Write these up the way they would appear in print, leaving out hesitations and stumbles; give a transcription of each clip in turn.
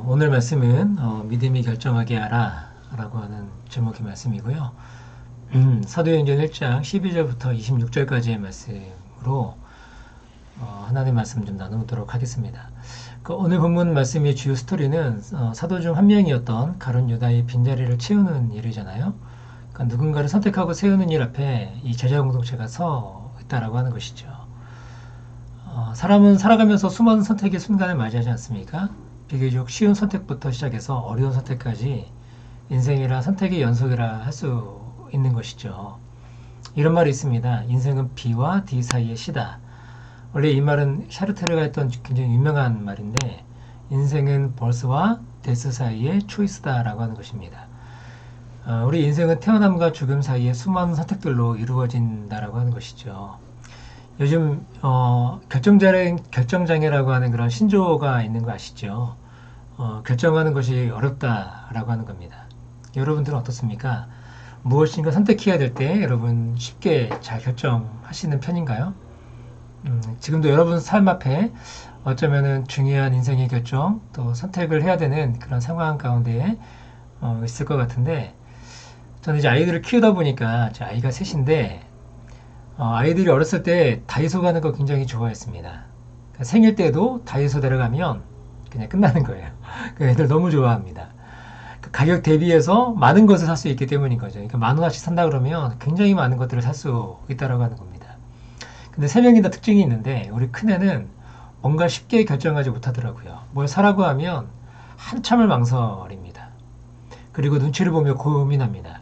오늘 말씀은 믿음이 결정하게 하라 라고 하는 제목의 말씀이고요. 사도행전 1장 12절부터 26절까지의 말씀으로 하나님의 말씀 좀 나누도록 하겠습니다. 오늘 본문 말씀의 주요 스토리는 사도 중 한 명이었던 가룟 유다의 빈자리를 채우는 일이잖아요. 그러니까 누군가를 선택하고 세우는 일 앞에 이 제자 공동체가 서 있다라고 하는 것이죠. 사람은 살아가면서 수많은 선택의 순간을 맞이하지 않습니까? 비교적 쉬운 선택부터 시작해서 어려운 선택까지 인생이라 선택의 연속이라 할 수 있는 것이죠. 이런 말이 있습니다. 인생은 B와 D 사이의 시다. 원래 이 말은 샤르테르가 했던 굉장히 유명한 말인데, 인생은 벌스와 데스 사이의 초이스다라고 하는 것입니다. 우리 인생은 태어남과 죽음 사이의 수많은 선택들로 이루어진다라고 하는 것이죠. 요즘 결정장애라고 하는 그런 신조어가 있는 거 아시죠? 결정하는 것이 어렵다라고 하는 겁니다. 여러분들은 어떻습니까? 무엇인가 선택해야 될 때 여러분 쉽게 잘 결정하시는 편인가요? 지금도 여러분 삶 앞에 어쩌면은 중요한 인생의 결정, 또 선택을 해야 되는 그런 상황 가운데 있을 것 같은데, 저는 이제 아이들을 키우다 보니까 제 아이가 셋인데, 아이들이 어렸을 때 다이소 가는 거 굉장히 좋아했습니다. 그러니까 생일 때도 다이소 데려가면 그냥 끝나는 거예요. 그 애들 너무 좋아합니다. 그 가격 대비해서 많은 것을 살 수 있기 때문인 거죠. 그러니까 10,000원씩 산다 그러면 굉장히 많은 것들을 살 수 있다라고 하는 겁니다. 근데 세 명이 다 특징이 있는데, 우리 큰애는 뭔가 쉽게 결정하지 못하더라고요. 뭘 사라고 하면 한참을 망설입니다. 그리고 눈치를 보며 고민합니다.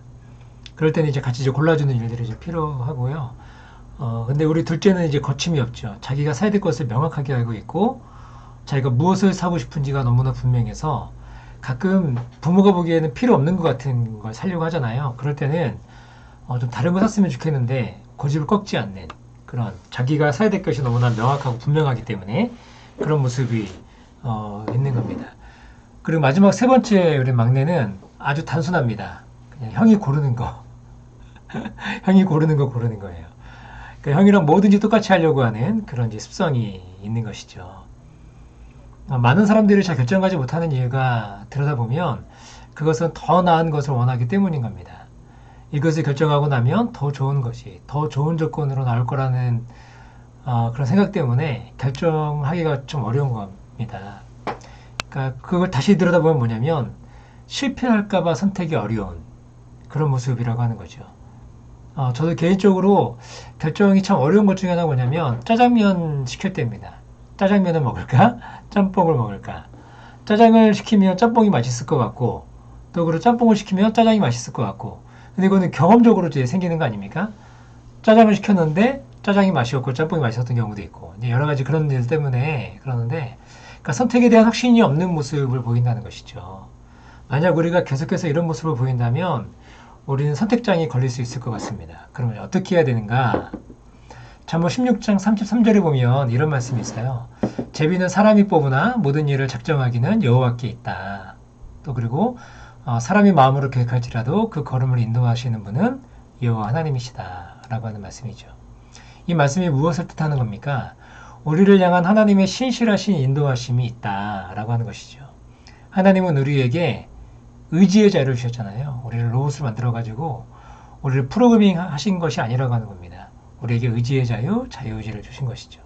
그럴 때는 이제 같이 이제 골라주는 일들이 이제 필요하고요. 근데 우리 둘째는 이제 거침이 없죠. 자기가 사야 될 것을 명확하게 알고 있고, 자기가 무엇을 사고 싶은지가 너무나 분명해서, 가끔 부모가 보기에는 필요 없는 것 같은 걸 사려고 하잖아요. 그럴 때는 좀 다른 거 샀으면 좋겠는데 고집을 꺾지 않는, 그런 자기가 사야 될 것이 너무나 명확하고 분명하기 때문에 그런 모습이 있는 겁니다. 그리고 마지막 세 번째 우리 막내는 아주 단순합니다. 그냥 형이 고르는 거. 형이 고르는 거 고르는 거예요. 그러니까 형이랑 뭐든지 똑같이 하려고 하는 그런 이제 습성이 있는 것이죠. 많은 사람들이 잘 결정하지 못하는 이유가, 들여다보면 그것은 더 나은 것을 원하기 때문인 겁니다. 이것을 결정하고 나면 더 좋은 것이, 더 좋은 조건으로 나올 거라는 그런 생각 때문에 결정하기가 좀 어려운 겁니다. 그러니까 그걸 다시 들여다보면 뭐냐면, 실패할까봐 선택이 어려운 그런 모습이라고 하는 거죠. 저도 개인적으로 결정이 참 어려운 것 중에 하나가 뭐냐면, 짜장면 시킬 때입니다. 짜장면을 먹을까? 짬뽕을 먹을까? 짜장을 시키면 짬뽕이 맛있을 것 같고, 또 그리고 짬뽕을 시키면 짜장이 맛있을 것 같고, 근데 이거는 경험적으로 이제 생기는 거 아닙니까? 짜장을 시켰는데 짜장이 맛이 없고 짬뽕이 맛있었던 경우도 있고, 이제 여러 가지 그런 일 때문에 그러는데, 그러니까 선택에 대한 확신이 없는 모습을 보인다는 것이죠. 만약 우리가 계속해서 이런 모습을 보인다면 우리는 선택장애 걸릴 수 있을 것 같습니다. 그러면 어떻게 해야 되는가? 잠언 16장 33절에 보면 이런 말씀이 있어요. 제비는 사람이 뽑으나 모든 일을 작정하기는 여호와께 있다. 또 그리고 사람이 마음으로 계획할지라도 그 걸음을 인도하시는 분은 여호와 하나님이시다 라고 하는 말씀이죠. 이 말씀이 무엇을 뜻하는 겁니까? 우리를 향한 하나님의 신실하신 인도하심이 있다 라고 하는 것이죠. 하나님은 우리에게 의지의 자유를 주셨잖아요. 우리를 로봇을 만들어가지고 우리를 프로그래밍 하신 것이 아니라고 하는 겁니다. 우리에게 의지의 자유, 자유의지를 주신 것이죠.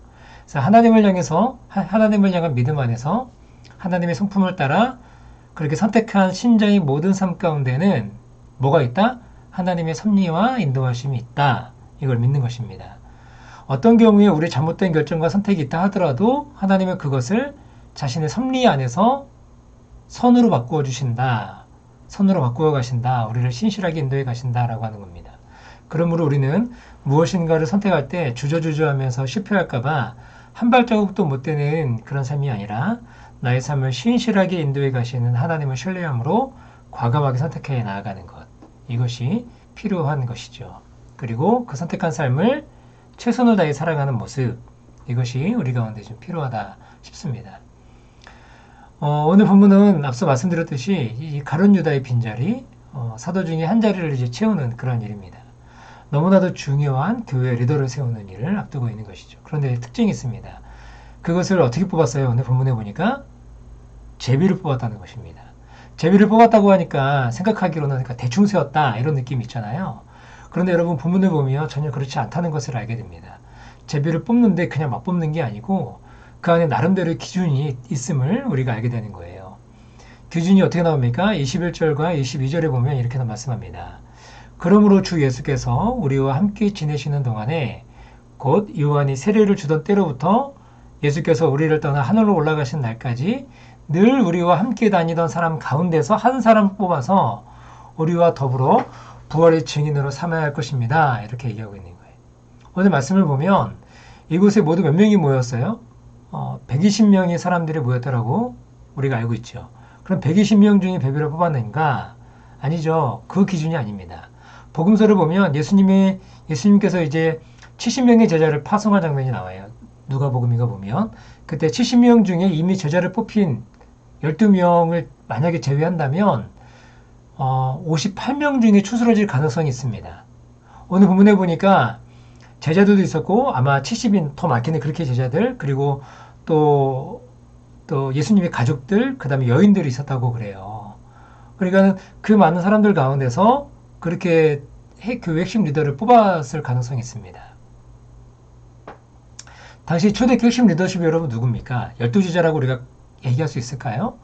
그래서 하나님을 향한 믿음 안에서 하나님의 성품을 따라 그렇게 선택한 신자의 모든 삶 가운데는 뭐가 있다? 하나님의 섭리와 인도하심이 있다. 이걸 믿는 것입니다. 어떤 경우에 우리 잘못된 결정과 선택이 있다 하더라도 하나님은 그것을 자신의 섭리 안에서 선으로 바꾸어 주신다. 선으로 바꾸어 가신다. 우리를 신실하게 인도해 가신다라고 하는 겁니다. 그러므로 우리는 무엇인가를 선택할 때 주저주저하면서 실패할까봐 한 발자국도 못 되는 그런 삶이 아니라, 나의 삶을 신실하게 인도해 가시는 하나님을 신뢰함으로 과감하게 선택해 나아가는 것, 이것이 필요한 것이죠. 그리고 그 선택한 삶을 최선을 다해 살아가는 모습, 이것이 우리 가운데 좀 필요하다 싶습니다. 오늘 본문은 앞서 말씀드렸듯이 이 가룟 유다의 빈자리, 사도 중에 한 자리를 이제 채우는 그런 일입니다. 너무나도 중요한 교회 리더를 세우는 일을 앞두고 있는 것이죠. 그런데 특징이 있습니다. 그것을 어떻게 뽑았어요? 오늘 본문에 보니까 제비를 뽑았다는 것입니다. 제비를 뽑았다고 하니까 생각하기로는 그러니까 대충 세웠다 이런 느낌이 있잖아요. 그런데 여러분 본문을 보면 전혀 그렇지 않다는 것을 알게 됩니다. 제비를 뽑는데 그냥 막 뽑는 게 아니고 그 안에 나름대로의 기준이 있음을 우리가 알게 되는 거예요. 기준이 어떻게 나옵니까? 21절과 22절에 보면 이렇게 말씀합니다. 그러므로 주 예수께서 우리와 함께 지내시는 동안에 곧 요한이 세례를 주던 때로부터 예수께서 우리를 떠나 하늘로 올라가신 날까지 늘 우리와 함께 다니던 사람 가운데서 한 사람 뽑아서 우리와 더불어 부활의 증인으로 삼아야 할 것입니다. 이렇게 얘기하고 있는 거예요. 오늘 말씀을 보면 이곳에 모두 몇 명이 모였어요? 120명의 사람들이 모였다라고 우리가 알고 있죠. 그럼 120명 중에 베비를 뽑았는가? 아니죠. 그 기준이 아닙니다. 복음서를 보면 예수님께서 이제 70명의 제자를 파송한 장면이 나와요. 누가복음인가 보면 그때 70명 중에 이미 제자를 뽑힌 12명을 만약에 제외한다면 58명 중에 추스러질 가능성이 있습니다. 오늘 본문에 보니까 제자들도 있었고 아마 70인 더 많겠네 그렇게 제자들 그리고 또 예수님의 가족들 그 다음에 여인들이 있었다고 그래요. 그러니까 그 많은 사람들 가운데서 그렇게 교회 핵심 리더를 뽑았을 가능성이 있습니다. 당시 초대교회 핵심 리더십이 여러분 누굽니까? 12제자라고 우리가 얘기할 수 있을까요?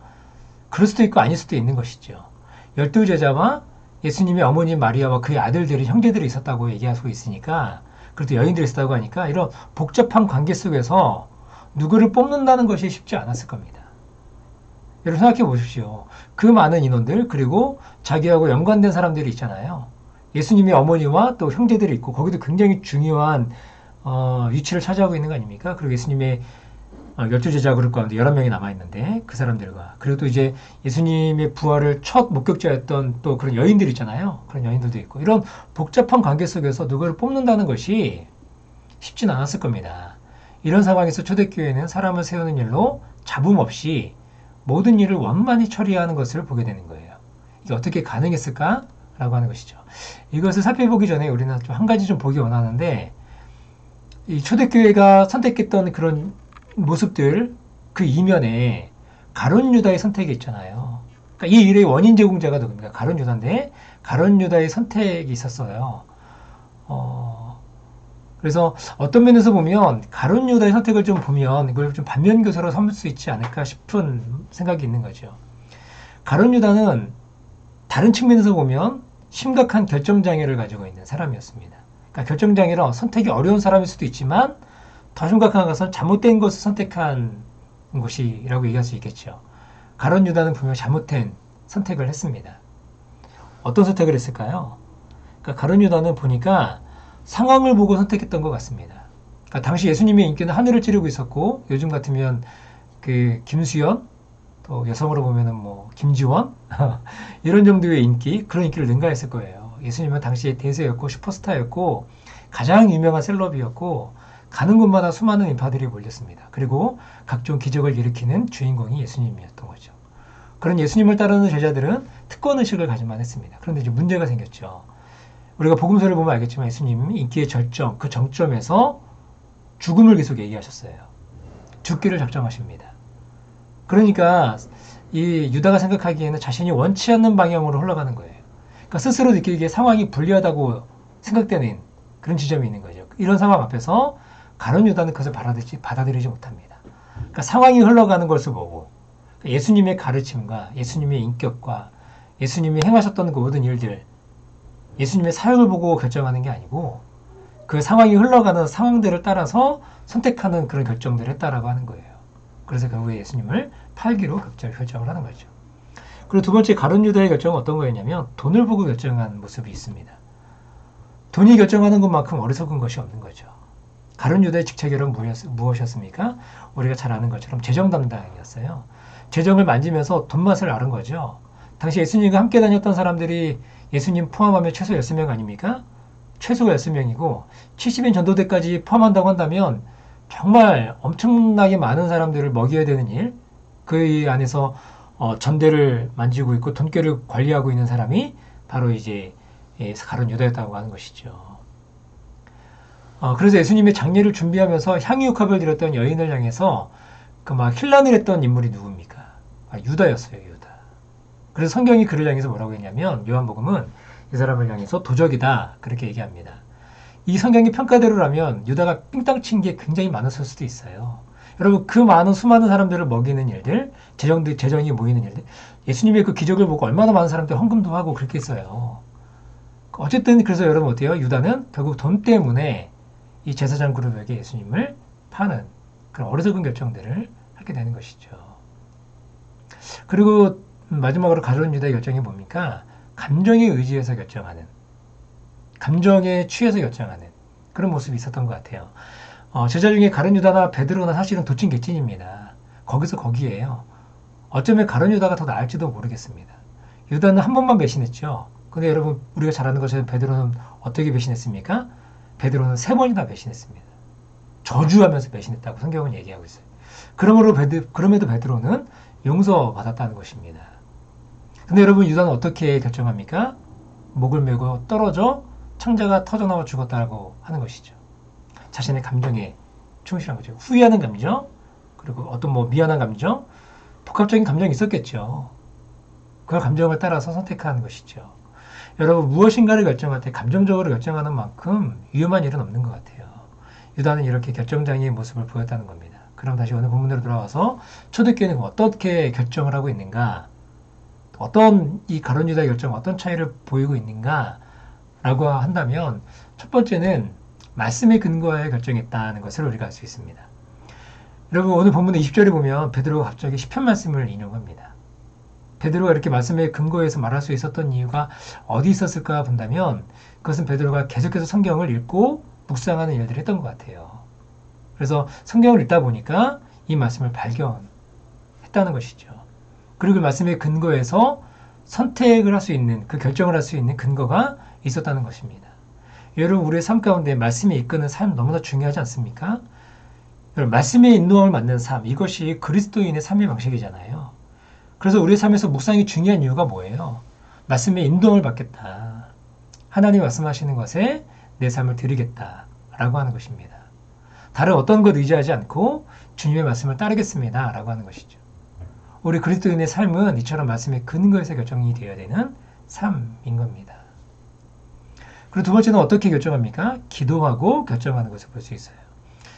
그럴 수도 있고 아닐 수도 있는 것이죠. 12제자와 예수님의 어머니 마리아와 그의 아들들이 형제들이 있었다고 얘기할 수 있으니까 그래도 여인들이 있었다고 하니까 이런 복잡한 관계 속에서 누구를 뽑는다는 것이 쉽지 않았을 겁니다. 여러분 생각해 보십시오. 그 많은 인원들 그리고 자기하고 연관된 사람들이 있잖아요. 예수님의 어머니와 또 형제들이 있고 거기도 굉장히 중요한 위치를 차지하고 있는 거 아닙니까? 그리고 예수님의 12제자 그룹 가운데 11명이 남아있는데 그 사람들과 그리고 또 이제 예수님의 부활을 첫 목격자였던 또 그런 여인들 있잖아요. 그런 여인들도 있고 이런 복잡한 관계 속에서 누구를 뽑는다는 것이 쉽진 않았을 겁니다. 이런 상황에서 초대교회는 사람을 세우는 일로 잡음 없이 모든 일을 원만히 처리하는 것을 보게 되는 거예요. 이게 어떻게 가능했을까? 라고 하는 것이죠. 이것을 살펴보기 전에 우리는 좀 한 가지 좀 보기 원하는데 이 초대교회가 선택했던 그런 모습들 그 이면에 가룟 유다의 선택이 있잖아요. 그러니까 이 일의 원인 제공자가 누굽니까? 가룟 유다인데 가룟 유다의 선택이 있었어요. 그래서 어떤 면에서 보면 가룟 유다의 선택을 좀 보면 이걸 좀 반면 교사로 삼을 수 있지 않을까 싶은 생각이 있는 거죠. 가룟 유다는 다른 측면에서 보면 심각한 결정장애를 가지고 있는 사람이었습니다. 그러니까 결정장애라 선택이 어려운 사람일 수도 있지만 더 심각한 것은 잘못된 것을 선택한 것이라고 얘기할 수 있겠죠. 가룟 유다는 분명 잘못된 선택을 했습니다. 어떤 선택을 했을까요? 그러니까 가룟 유다는 보니까 상황을 보고 선택했던 것 같습니다. 그러니까 당시 예수님의 인기는 하늘을 찌르고 있었고 요즘 같으면 그 김수현 또 여성으로 보면은 뭐 김지원 이런 정도의 인기 그런 인기를 능가했을 거예요. 예수님은 당시에 대세였고 슈퍼스타였고 가장 유명한 셀럽이었고 가는 곳마다 수많은 인파들이 몰렸습니다. 그리고 각종 기적을 일으키는 주인공이 예수님이었던 거죠. 그런 예수님을 따르는 제자들은 특권의식을 가지만 했습니다. 그런데 이제 문제가 생겼죠. 우리가 복음서를 보면 알겠지만 예수님은 인기의 절정, 그 정점에서 죽음을 계속 얘기하셨어요. 죽기를 작정하십니다. 그러니까 이 유다가 생각하기에는 자신이 원치 않는 방향으로 흘러가는 거예요. 그러니까 스스로 느끼기에 상황이 불리하다고 생각되는 그런 지점이 있는 거죠. 이런 상황 앞에서 가룟 유다는 그것을 받아들이지 못합니다. 그러니까 상황이 흘러가는 것을 보고 예수님의 가르침과 예수님의 인격과 예수님이 행하셨던 그 모든 일들 예수님의 사역을 보고 결정하는 게 아니고 그 상황이 흘러가는 상황들을 따라서 선택하는 그런 결정들을 했다라고 하는 거예요. 그래서 결국에 예수님을 팔기로 결정을 하는 거죠. 그리고 두 번째 가룟 유다의 결정은 어떤 거였냐면 돈을 보고 결정한 모습이 있습니다. 돈이 결정하는 것만큼 어리석은 것이 없는 거죠. 가룟 유다의 직책이 무엇이었습니까? 우리가 잘 아는 것처럼 재정 담당이었어요. 재정을 만지면서 돈 맛을 아는 거죠. 당시 예수님과 함께 다녔던 사람들이 예수님 포함하면 최소 10명 아닙니까? 최소가 10명이고 70인 전도대까지 포함한다고 한다면 정말 엄청나게 많은 사람들을 먹여야 되는 일, 그 안에서 전대를 만지고 있고 돈꾀를 관리하고 있는 사람이 바로 이제 가룟 유다였다고 하는 것이죠. 그래서 예수님의 장례를 준비하면서 향유육합을 드렸던 여인을 향해서 그 막 힐난을 했던 인물이 누굽니까? 유다였어요, 유다. 그래서 성경이 그를 향해서 뭐라고 했냐면 요한복음은 이 사람을 향해서 도적이다 그렇게 얘기합니다. 이 성경의 평가대로라면 유다가 삥땅 친 게 굉장히 많았을 수도 있어요. 여러분 그 많은 수많은 사람들을 먹이는 일들, 재정이 모이는 일들, 예수님의 그 기적을 보고 얼마나 많은 사람들 헌금도 하고 그렇게 했어요. 어쨌든 그래서 여러분 어때요? 유다는 결국 돈 때문에 이 제사장 그룹에게 예수님을 파는 그런 어리석은 결정들을 하게 되는 것이죠. 그리고 마지막으로 가룟 유다의 결정이 뭡니까? 감정에 의지해서 결정하는, 감정에 취해서 결정하는 그런 모습이 있었던 것 같아요. 제자 중에 가룟 유다나 베드로나 사실은 도찐개찐입니다. 거기서 거기에요. 어쩌면 가룟 유다가 더 나을지도 모르겠습니다. 유다는 한 번만 배신했죠. 근데 여러분 우리가 잘 아는 것처럼 베드로는 어떻게 배신했습니까? 베드로는 3번이나 배신했습니다. 저주하면서 배신했다고 성경은 얘기하고 있어요. 그럼에도 베드로는 용서받았다는 것입니다. 근데 여러분 유다는 어떻게 결정합니까? 목을 메고 떨어져 창자가 터져나와 죽었다고 하는 것이죠. 자신의 감정에 충실한 거죠. 후회하는 감정, 그리고 어떤 미안한 감정, 복합적인 감정이 있었겠죠. 그 감정을 따라서 선택하는 것이죠. 여러분 무엇인가를 결정할 때 감정적으로 결정하는 만큼 위험한 일은 없는 것 같아요. 유다는 이렇게 결정장애의 모습을 보였다는 겁니다. 그럼 다시 오늘 본문으로 돌아와서 초대교회는 어떻게 결정을 하고 있는가, 어떤 이 가룟 유다의 결정 어떤 차이를 보이고 있는가 라고 한다면 첫 번째는 말씀에 근거하여 결정했다는 것을 우리가 알 수 있습니다. 여러분 오늘 본문의 20절에 보면 베드로가 갑자기 시편 말씀을 인용합니다. 베드로가 이렇게 말씀에 근거해서 말할 수 있었던 이유가 어디 있었을까 본다면 그것은 베드로가 계속해서 성경을 읽고 묵상하는 일들을 했던 것 같아요. 그래서 성경을 읽다 보니까 이 말씀을 발견했다는 것이죠. 그리고 그 말씀에 근거해서 선택을 할 수 있는, 그 결정을 할 수 있는 근거가 있었다는 것입니다. 여러분 우리의 삶 가운데 말씀이 이끄는 삶 너무나 중요하지 않습니까? 여러분 말씀의 인도함을 받는 삶, 이것이 그리스도인의 삶의 방식이잖아요. 그래서 우리의 삶에서 묵상이 중요한 이유가 뭐예요? 말씀의 인도함을 받겠다. 하나님 말씀하시는 것에 내 삶을 드리겠다 라고 하는 것입니다. 다른 어떤 것 의지하지 않고 주님의 말씀을 따르겠습니다 라고 하는 것이죠. 우리 그리스도인의 삶은 이처럼 말씀의 근거에서 결정이 되어야 되는 삶인 겁니다. 그리고 두 번째는 어떻게 결정합니까? 기도하고 결정하는 것을 볼 수 있어요.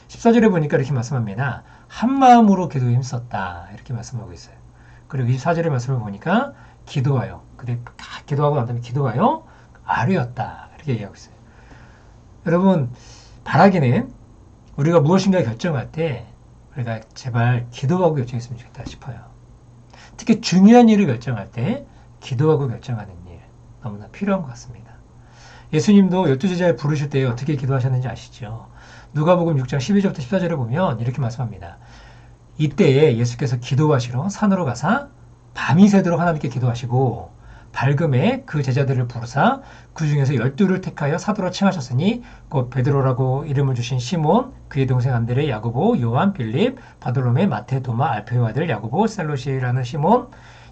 14절에 보니까 이렇게 말씀합니다. 한 마음으로 기도에 힘썼다 이렇게 말씀하고 있어요. 그리고 24절의 말씀을 보니까 기도하여, 근데 기도하고 난 다음에 기도하여 아뢰었다 이렇게 얘기하고 있어요. 여러분 바라기는 우리가 무엇인가 결정할 때 우리가 제발 기도하고 결정했으면 좋겠다 싶어요. 특히 중요한 일을 결정할 때 기도하고 결정하는 일 너무나 필요한 것 같습니다. 예수님도 12제자를 부르실 때 어떻게 기도하셨는지 아시죠? 누가복음 6장 12절부터 14절에 보면 이렇게 말씀합니다. 이때에 예수께서 기도하시러 산으로 가사 밤이 새도록 하나님께 기도하시고 밝음에 그 제자들을 부르사 그 중에서 12를 택하여 사도로 칭하셨으니 곧 베드로라고 이름을 주신 시몬, 그의 동생 안드레, 야고보, 요한, 빌립, 바돌로메, 마테, 도마, 알페의 아들 야고보, 셀롯이라는 시몬,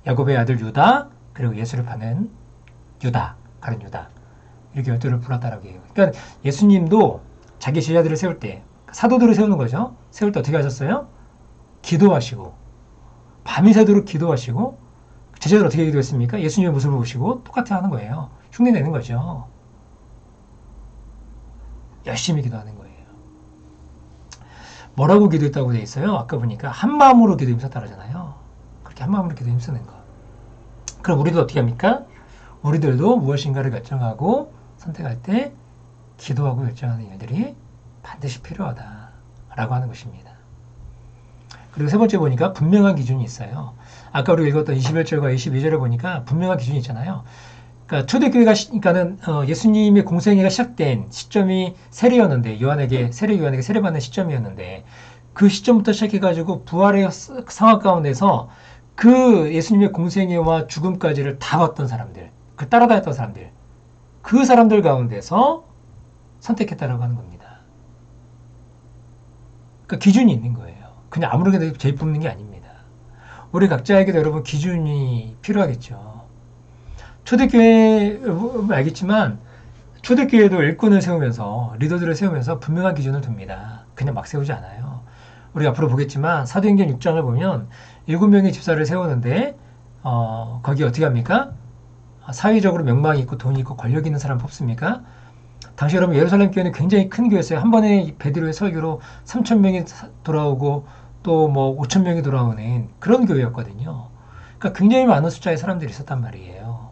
야고보의 아들 유다, 그리고 예수를 파는 유다, 가룟 유다 이렇게 12를 불렀다라고 해요. 그러니까 예수님도 자기 제자들을 세울 때 사도들을 세우는 거죠. 세울 때 어떻게 하셨어요? 기도하시고 밤이 새도록 기도하시고 제자들 어떻게 기도했습니까? 예수님의 모습을 보시고 똑같이 하는 거예요. 흉내내는 거죠. 열심히 기도하는 거예요. 뭐라고 기도했다고 되어 있어요? 아까 보니까 한 마음으로 기도에 힘썼다 그러잖아요. 그렇게 한 마음으로 기도에 힘쓰는 거. 그럼 우리도 어떻게 합니까? 우리들도 무엇인가를 결정하고 선택할 때 기도하고 결정하는 일들이 반드시 필요하다라고 하는 것입니다. 그리고 세 번째 보니까 분명한 기준이 있어요. 아까 우리가 읽었던 21절과 22절에 보니까 분명한 기준이 있잖아요. 그러니까 초대교회가 그러니까는 예수님의 공생애가 시작된 시점이 세례였는데 세례 요한에게 세례받는 시점이었는데 그 시점부터 시작해가지고 부활의 상황 가운데서 그 예수님의 공생애와 죽음까지를 다 봤던 사람들, 그 따라다녔던 사람들, 그 사람들 가운데서 선택했다라고 하는 겁니다. 그러니까 기준이 있는 거예요. 그냥 아무렇게나 제일 뽑는 게 아닙니다. 우리 각자에게도 여러분 기준이 필요하겠죠. 초대교회 알겠지만 초대교회도 일꾼을 세우면서 리더들을 세우면서 분명한 기준을 둡니다. 그냥 막 세우지 않아요. 우리 앞으로 보겠지만 사도행전 6장을 보면 7명의 집사를 세우는데 거기 어떻게 합니까? 사회적으로 명망이 있고 돈이 있고 권력 있는 사람 뽑습니까? 당시 여러분 예루살렘 교회는 굉장히 큰 교회였어요. 한 번에 베드로의 설교로 3천 명이 돌아오고 또 뭐 5천 명이 돌아오는 그런 교회였거든요. 그러니까 굉장히 많은 숫자의 사람들이 있었단 말이에요.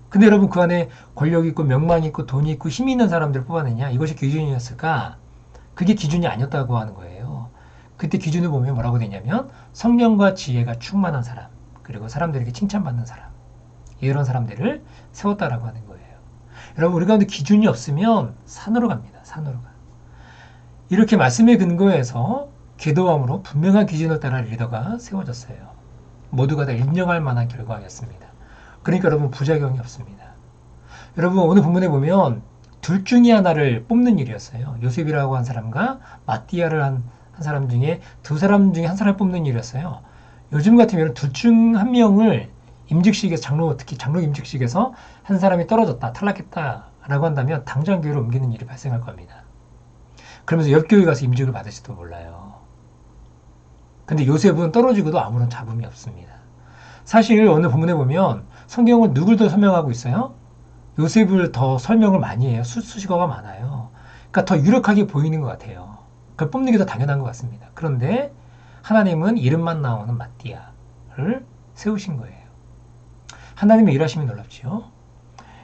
근데 여러분 그 안에 권력 있고 명망 있고 돈이 있고 힘이 있는 사람들을 뽑아내냐? 이것이 기준이었을까? 그게 기준이 아니었다고 하는 거예요. 그때 기준을 보면 뭐라고 되냐면 성령과 지혜가 충만한 사람, 그리고 사람들에게 칭찬받는 사람, 이런 사람들을 세웠다라고 하는 거예요. 여러분 우리 가운데 기준이 없으면 산으로 갑니다. 산으로 가. 이렇게 말씀에 근거해서 기도함으로 분명한 기준을 따라 리더가 세워졌어요. 모두가 다 인정할 만한 결과였습니다. 그러니까 여러분 부작용이 없습니다. 여러분 오늘 본문에 보면 둘 중에 하나를 뽑는 일이었어요. 요셉이라고 한 사람과 마띠아를 한 사람 중에 두 사람 중에 한 사람을 뽑는 일이었어요. 요즘 같으면 둘 중 한 명을 임직식에서 특히 장로 임직식에서 한 사람이 떨어졌다, 탈락했다라고 한다면 당장 교회로 옮기는 일이 발생할 겁니다. 그러면서 옆 교회 가서 임직을 받을지도 몰라요. 근데 요셉은 떨어지고도 아무런 잡음이 없습니다. 사실 오늘 본문에 보면 성경은 누굴 더 설명하고 있어요? 요셉을 더 설명을 많이 해요. 수식어가 많아요. 그러니까 더 유력하게 보이는 것 같아요. 그걸 뽑는 게 더 당연한 것 같습니다. 그런데 하나님은 이름만 나오는 마띠아를 세우신 거예요. 하나님의 일하심이 놀랍지요.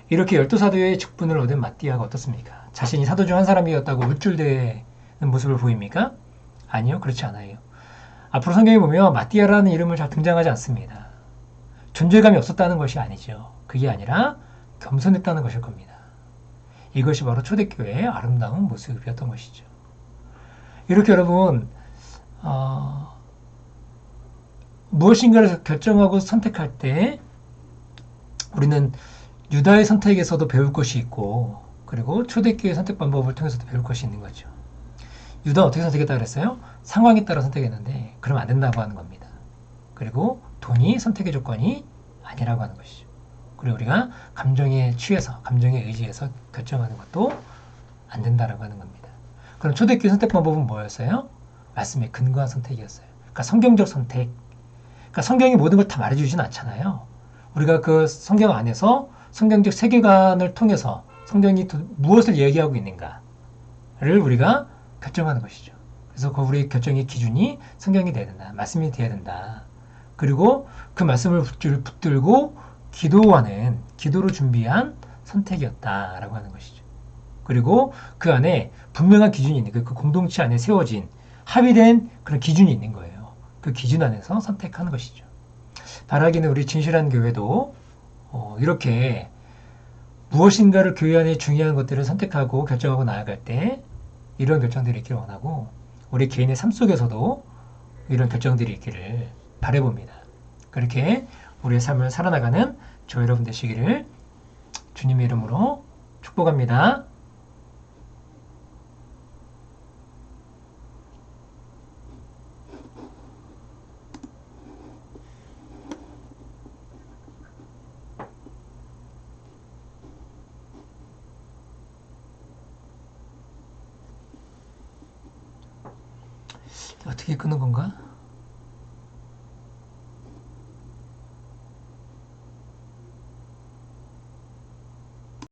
이렇게 12사도의 직분을 얻은 마띠아가 어떻습니까? 자신이 사도 중 한 사람이었다고 울줄대는 모습을 보입니까? 아니요, 그렇지 않아요. 앞으로 성경에 보면 마띠아라는 이름을 잘 등장하지 않습니다. 존재감이 없었다는 것이 아니죠. 그게 아니라 겸손했다는 것일 겁니다. 이것이 바로 초대교회의 아름다운 모습이었던 것이죠. 이렇게 여러분 무엇인가를 결정하고 선택할 때 우리는 유다의 선택에서도 배울 것이 있고 그리고 초대교회의 선택 방법을 통해서도 배울 것이 있는 거죠. 유다는 어떻게 선택했다 그랬어요? 상황에 따라 선택했는데 그러면 안 된다고 하는 겁니다. 그리고 돈이 선택의 조건이 아니라고 하는 것이죠. 그리고 우리가 감정에 취해서 감정에 의지해서 결정하는 것도 안 된다라고 하는 겁니다. 그럼 초대교회 선택 방법은 뭐였어요? 말씀에 근거한 선택이었어요. 그러니까 성경적 선택. 그러니까 성경이 모든 걸 다 말해주진 않잖아요. 우리가 그 성경 안에서 성경적 세계관을 통해서 성경이 무엇을 얘기하고 있는가를 우리가 결정하는 것이죠. 그래서 그 우리의 결정의 기준이 성경이 돼야 된다. 말씀이 돼야 된다. 그리고 그 말씀을 붙들고 기도하는, 기도로 준비한 선택이었다라고 하는 것이죠. 그리고 그 안에 분명한 기준이 있는, 그 공동체 안에 세워진, 합의된 그런 기준이 있는 거예요. 그 기준 안에서 선택하는 것이죠. 바라기는 우리 진실한 교회도 이렇게 무엇인가를 교회 안에 중요한 것들을 선택하고 결정하고 나아갈 때 이런 결정들이 있기를 원하고 우리 개인의 삶 속에서도 이런 결정들이 있기를 바라봅니다. 그렇게 우리의 삶을 살아나가는 저 여러분 되시기를 주님의 이름으로 축복합니다. 어떻게 끄는 건가?